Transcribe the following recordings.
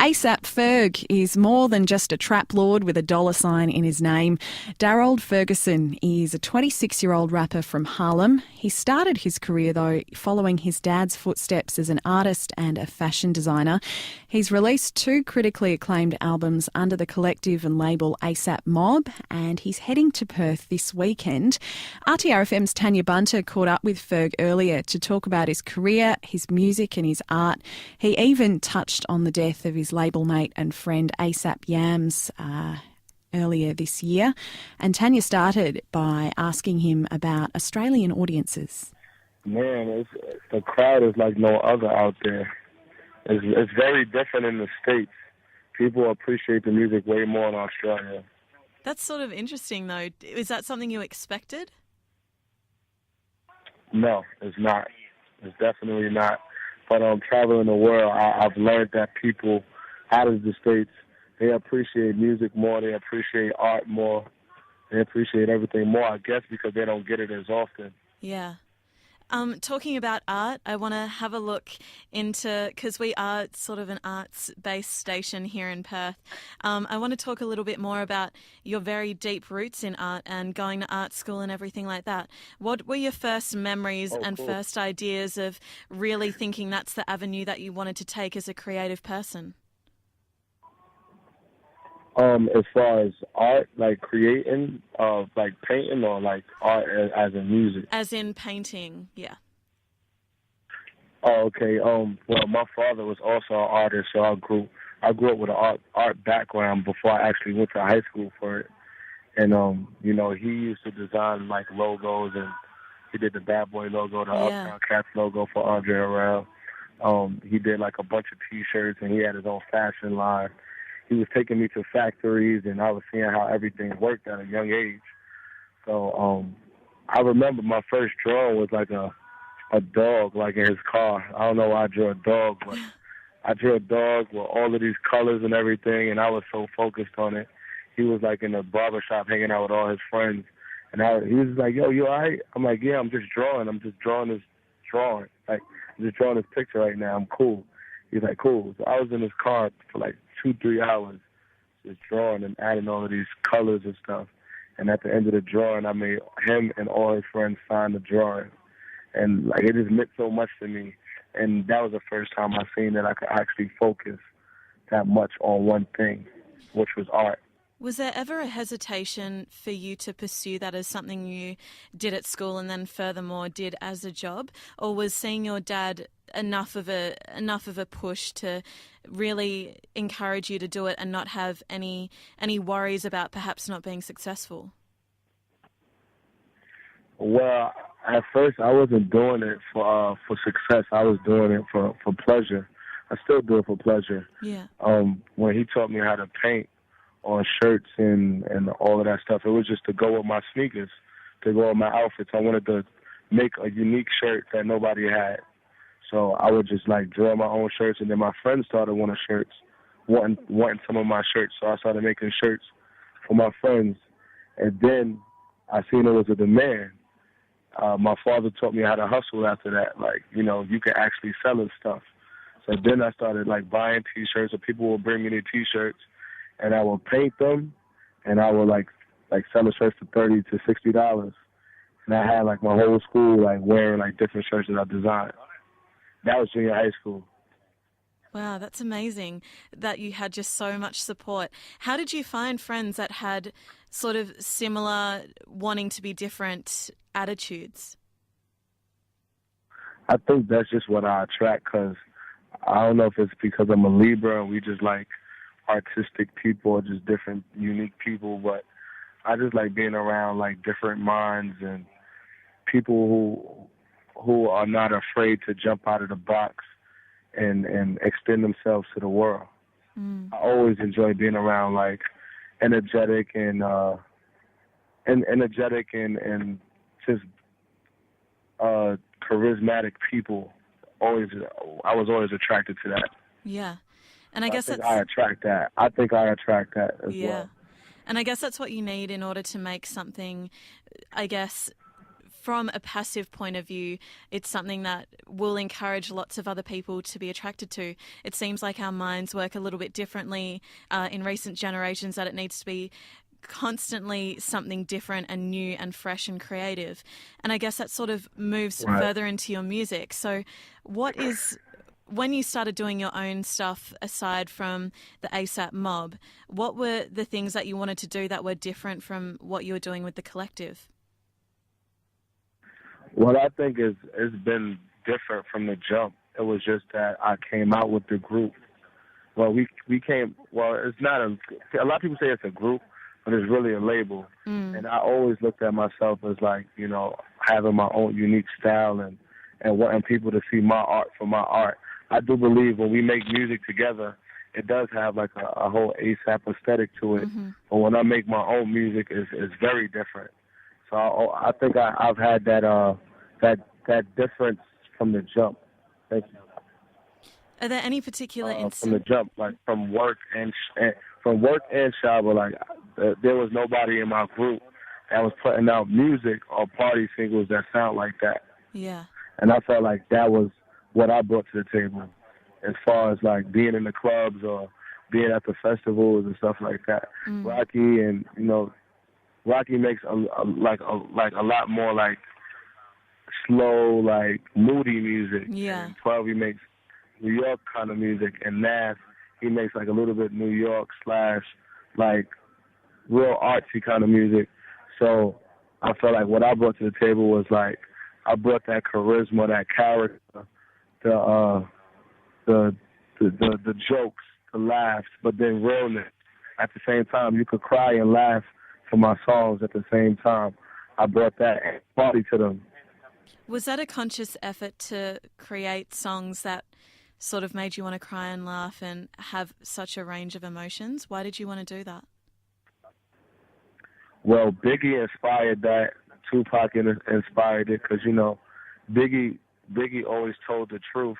ASAP Ferg is more than just a trap lord with a $sign in his name. Darold Ferguson is a 26-year-old rapper from Harlem. He started his career, though, following his dad's footsteps as an artist and a fashion designer. He's released 2 critically acclaimed albums under the collective and label ASAP Mob, and he's heading to Perth this weekend. RTRFM's Tanya Bunter caught up with Ferg earlier to talk about his career, his music and his art. He even touched on the death of his label mate and friend ASAP Yams earlier this year. And Tanya started by asking him about Australian audiences. Man, the crowd is like no other out there. It's very different in the States. People appreciate the music way more in Australia. That's sort of interesting, though. Is that something you expected? No, it's not. It's definitely not. But traveling the world, I've learned that people out of the States, they appreciate music more, they appreciate art more, they appreciate everything more, I guess, because they don't get it as often. Yeah. Talking about art, I want to have a look into, because we are sort of an arts-based station here in Perth, I want to talk a little bit more about your very deep roots in art and going to art school and everything like that. What were your first memories first ideas of really thinking that's the avenue that you wanted to take as a creative person? As far as art, like creating, like painting, or like art as in music? As in painting, yeah. Oh, okay. Well, my father was also an artist, so I grew up with an art background before I actually went to high school for it. And he used to design like logos, and he did the Bad Boy logo, the Uptown Cats logo for RTRFM. He did like a bunch of T-shirts, and he had his own fashion line. He was taking me to factories, and I was seeing how everything worked at a young age. So I remember my first drawing was like a dog, like in his car. I don't know why I drew a dog, but I drew a dog with all of these colors and everything, and I was so focused on it. He was like in a barbershop hanging out with all his friends, and he was like, "Yo, you all right?" I'm like, "Yeah, I'm just drawing. I'm just drawing this drawing. Like, I'm just drawing this picture right now. I'm cool." He's like, "Cool." So I was in his car for like 2-3 hours just drawing and adding all of these colors and stuff. And at the end of the drawing, I made him and all his friends sign the drawing. And like it just meant so much to me. And that was the first time I seen that I could actually focus that much on one thing, which was art. Was there ever a hesitation for you to pursue that as something you did at school and then furthermore did as a job? Or was seeing your dad enough of a push to really encourage you to do it and not have any worries about perhaps not being successful? Well, at first I wasn't doing it for success. I was doing it for pleasure. I still do it for pleasure. Yeah. When he taught me how to paint on shirts and all of that stuff, it was just to go with my sneakers, to go with my outfits. I wanted to make a unique shirt that nobody had. So I would just like draw my own shirts, and then my friends started wanting some of my shirts. So I started making shirts for my friends, and then I seen it was a demand. My father taught me how to hustle after that. Like, you can actually sell this stuff. So then I started like buying T-shirts, or people would bring me their T-shirts, and I would paint them, and I would like sell the shirts for $30 to $60. And I had like my whole school like wearing like different shirts that I designed. That was junior high school. Wow, that's amazing that you had just so much support. How did you find friends that had sort of similar wanting to be different attitudes? I think that's just what I attract, because I don't know if it's because I'm a Libra and we just like artistic people or just different, unique people, but I just like being around like different minds and people who are not afraid to jump out of the box and extend themselves to the world. I always enjoy being around like energetic and just charismatic people. I was always attracted to that. Yeah. And I think I attract that. I think I attract that as well. And I guess that's what you need in order to make something, I guess, from a passive point of view, it's something that will encourage lots of other people to be attracted to. It seems like our minds work a little bit differently in recent generations, that it needs to be constantly something different and new and fresh and creative. And I guess that sort of moves further into your music. So when you started doing your own stuff aside from the ASAP mob, what were the things that you wanted to do that were different from what you were doing with the collective? What I think is it's been different from the jump. It was just that I came out with the group. Well, it's not a lot of people say it's a group, but it's really a label. And I always looked at myself as like, you know, having my own unique style and wanting people to see my art for my art. I do believe when we make music together, it does have like a whole ASAP aesthetic to it. But when I make my own music, it's very different. So I think I've had that difference from the jump. Thank you. Are there any particular from the jump, like from work and Shabba, like there was nobody in my group that was putting out music or party singles that sound like that. Yeah. And I felt like that was what I brought to the table, as far as like being in the clubs or being at the festivals and stuff like that. Rocky makes a lot more like slow, like moody music. Yeah. And 12 he makes New York kind of music, and Nas he makes like a little bit New York / like real artsy kind of music. So I felt like what I brought to the table was like I brought that charisma, that character, the jokes, the laughs, but then realness. At the same time, you could cry and laugh to my songs at the same time. I brought that party to them. Was that a conscious effort to create songs that sort of made you want to cry and laugh and have such a range of emotions? Why did you want to do that? Well, Biggie inspired that. Tupac inspired it because, you know, Biggie always told the truth.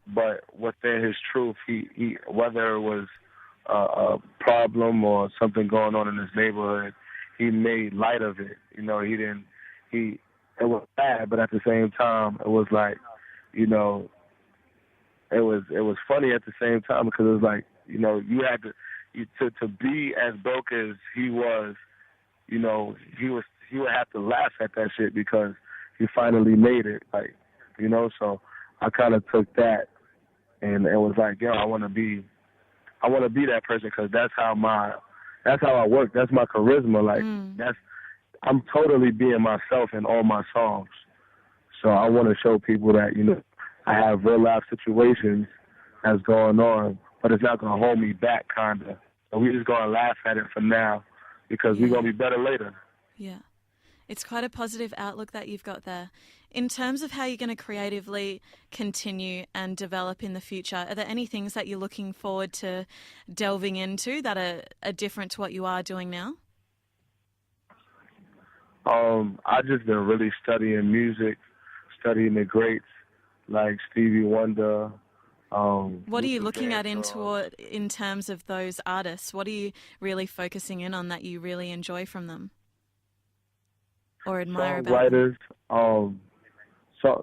But within his truth, he whether it was a problem or something going on in his neighborhood, he made light of it. You know, it was bad, but at the same time, it was like, you know, it was funny at the same time because it was like, you know, you had to be as broke as he was, you know, he would have to laugh at that shit because he finally made it, like, you know. So I kind of took that and it was like, yo, I want to be that person because that's how I work. That's my charisma. Like I'm totally being myself in all my songs. So I want to show people that, you know, I have real life situations that's going on, but it's not going to hold me back, kind of. So we're just going to laugh at it for now because we're going to be better later. Yeah. It's quite a positive outlook that you've got there. In terms of how you're going to creatively continue and develop in the future, are there any things that you're looking forward to delving into that are different to what you are doing now? I've just been really studying music, studying the greats like Stevie Wonder. What are you looking at in terms of those artists? What are you really focusing in on that you really enjoy from them or admire about them? Songwriters,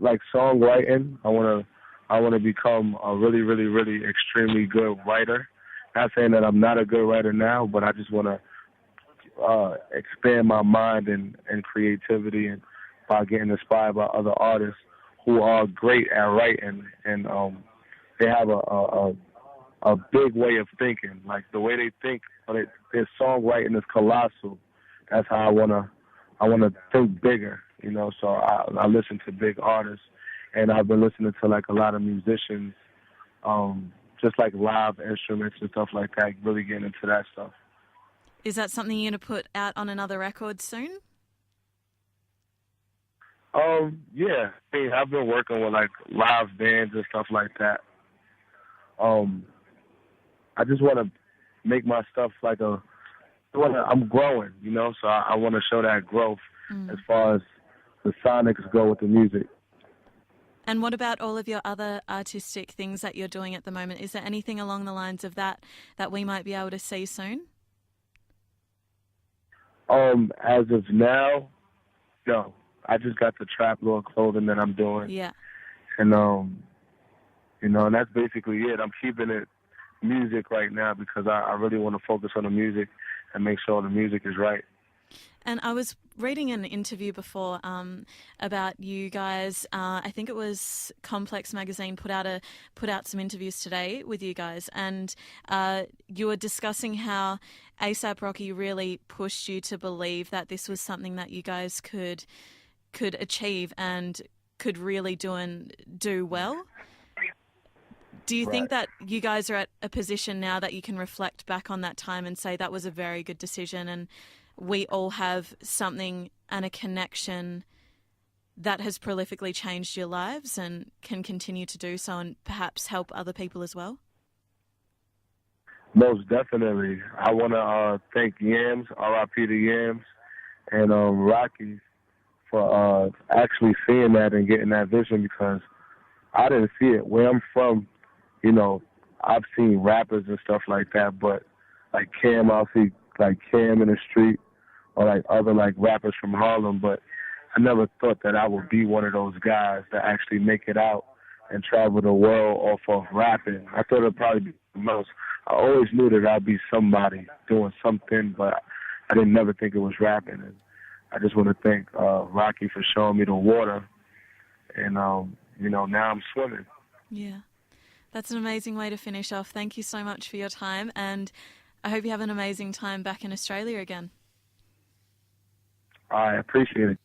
like songwriting. I want to become a really, really, really extremely good writer. Not saying that I'm not a good writer now, but I just want to expand my mind and creativity, and by getting inspired by other artists who are great at writing, and they have a big way of thinking. Like the way they think, their songwriting is colossal. That's how I wanna think bigger, you know. So I listen to big artists, and I've been listening to like a lot of musicians, just like live instruments and stuff like that. Really getting into that stuff. Is that something you're going to put out on another record soon? Yeah. I've been working with like live bands and stuff like that. I just want to make my stuff like I'm growing, you know, so I want to show that growth as far as the sonics go with the music. And what about all of your other artistic things that you're doing at the moment? Is there anything along the lines of that we might be able to see soon? As of now, no. I just got the Trap Lord clothing that I'm doing. Yeah. And, and that's basically it. I'm keeping it music right now because I really want to focus on the music and make sure the music is right. And I was reading an interview before about you guys. I think it was Complex magazine put out some interviews today with you guys, and you were discussing how A$AP Rocky really pushed you to believe that this was something that you guys could achieve and could really do well. Do you think that you guys are at a position now that you can reflect back on that time and say that was a very good decision, and we all have something and a connection that has prolifically changed your lives and can continue to do so and perhaps help other people as well? Most definitely. I want to thank Yams, RIP to Yams, and Rocky for actually seeing that and getting that vision, because I didn't see it. Where I'm from, I've seen rappers and stuff like that, but like Cam, I'll see like Cam in the street, or like other like rappers from Harlem, but I never thought that I would be one of those guys that actually make it out and travel the world off of rapping. I thought it'd probably be the most. I always knew that I'd be somebody doing something, but I didn't never think it was rapping. And I just want to thank Rocky for showing me the water, and now I'm swimming. Yeah, that's an amazing way to finish off. Thank you so much for your time, and I hope you have an amazing time back in Australia again. I appreciate it.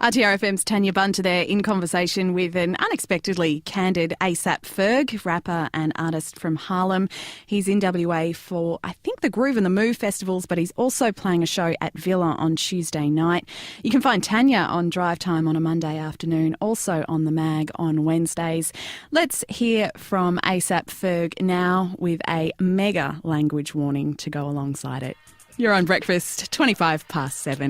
RTRFM's Tanya Bunter there in conversation with an unexpectedly candid A$AP Ferg, rapper and artist from Harlem. He's in WA for, I think, the Groove and the Move festivals, but he's also playing a show at Villa on Tuesday night. You can find Tanya on Drive Time on a Monday afternoon, also on the Mag on Wednesdays. Let's hear from A$AP Ferg now with a mega language warning to go alongside it. You're on Breakfast, 7:25,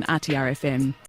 RTRFM.